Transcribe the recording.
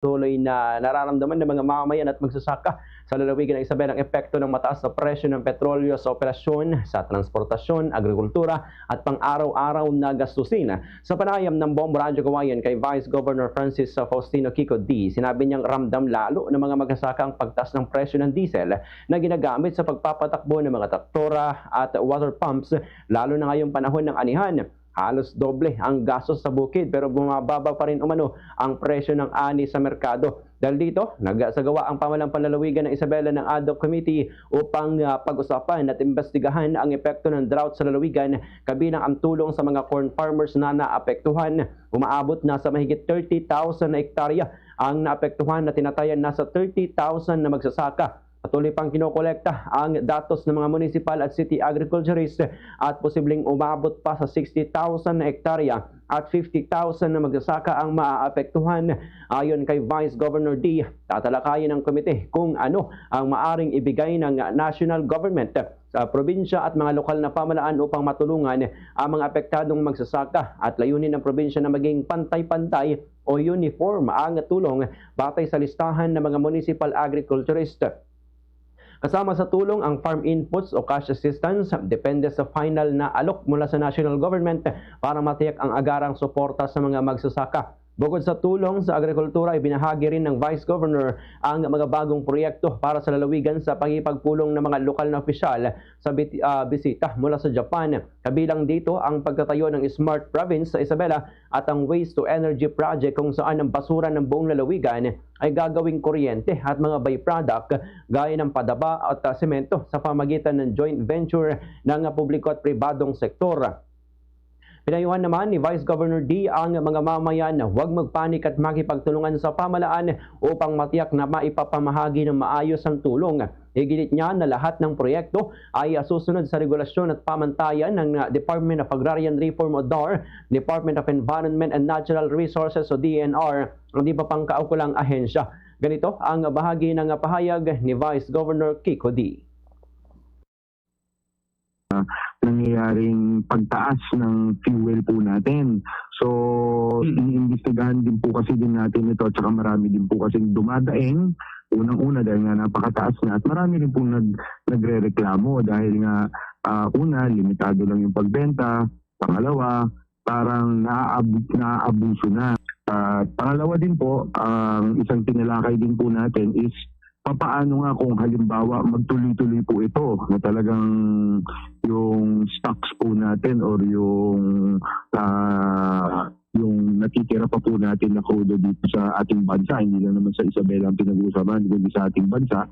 tuloy na nararamdaman ng mga mamamayan at magsasaka sa lalawigan ng Isabela ang epekto ng mataas na presyo ng petrolyo sa operasyon, sa transportasyon, agrikultura at pang-araw-araw na gastusin. Sa panayam ng Bombo Radyo Kawayan kay Vice Governor Francis Faustino Kiko D, sinabi niyang ramdam lalo ng mga magsasaka ang pagtaas ng presyo ng diesel na ginagamit sa pagpapatakbo ng mga traktora at water pumps, lalo na ngayong panahon ng anihan. Halos doble ang gastos sa bukid pero bumababa pa rin umano ang presyo ng ani sa merkado. Dahil dito, nagsagawa ang pamalang panlalawigan ng Isabela ng Ad hoc Committee upang pag-usapan at imbestigahan ang epekto ng drought sa lalawigan, kabilang ang tulong sa mga corn farmers na naapektuhan. Umaabot na sa mahigit 30,000 na hektarya ang naapektuhan na tinatayan nasa 30,000 na magsasaka. Patuloy pang kinokolekta ang datos ng mga municipal at city agriculturists at posibleng umabot pa sa 60,000 na hektarya at 50,000 na magsasaka ang maaapektuhan. Ayon kay Vice Governor D, tatalakayin ng komite kung ano ang maaring ibigay ng national government sa probinsya at mga lokal na pamalaan upang matulungan ang mga apektadong magsasaka at layunin ng probinsya na maging pantay-pantay o uniform ang tulong batay sa listahan ng mga municipal agriculturist. Kasama sa tulong ang farm inputs o cash assistance, depende sa final na alok mula sa national government para matiyak ang agarang suporta sa mga magsasaka. Bukod sa tulong sa agrikultura, ibinahagi rin ng Vice Governor ang mga bagong proyekto para sa lalawigan sa pagpulong ng mga lokal na opisyal sa bisita mula sa Japan. Kabilang dito ang pagtatayo ng Smart Province sa Isabela at ang Waste to Energy Project kung saan ang basura ng buong lalawigan ay gagawing kuryente at mga byproduct gaya ng padaba at semento sa pamagitan ng joint venture ng publiko at pribadong sektor. Pinayuhan naman ni Vice Governor D ang mga mamayan na huwag magpanik at makipagtulungan sa pamalaan upang matiyak na maipapamahagi ng maayos ang tulong. Iginit niya na lahat ng proyekto ay susunod sa regulasyon at pamantayan ng Department of Agrarian Reform o DAR, Department of Environment and Natural Resources o DNR, hindi pa pang kaukulang ahensya. Ganito ang bahagi ng pahayag ni Vice Governor Kiko D. Nangyayaring pagtaas ng fuel po natin. So, iniimbestigahan din po kasi din natin ito at saka marami din po kasi dumadaing. Unang-una dahil nga napakataas na at marami rin po nagre-reklamo dahil nga una, limitado lang yung pagbenta. Pangalawa, parang naaabuso na. Pangalawa din po, ang isang tinalakay din po natin is papaano nga kung halimbawa magtuloy-tuloy po ito na talagang yung stocks po natin or yung natitira pa po natin na crudo dito sa ating bansa, hindi lang naman sa Isabela ang pinag-uusapan, kundi sa ating bansa,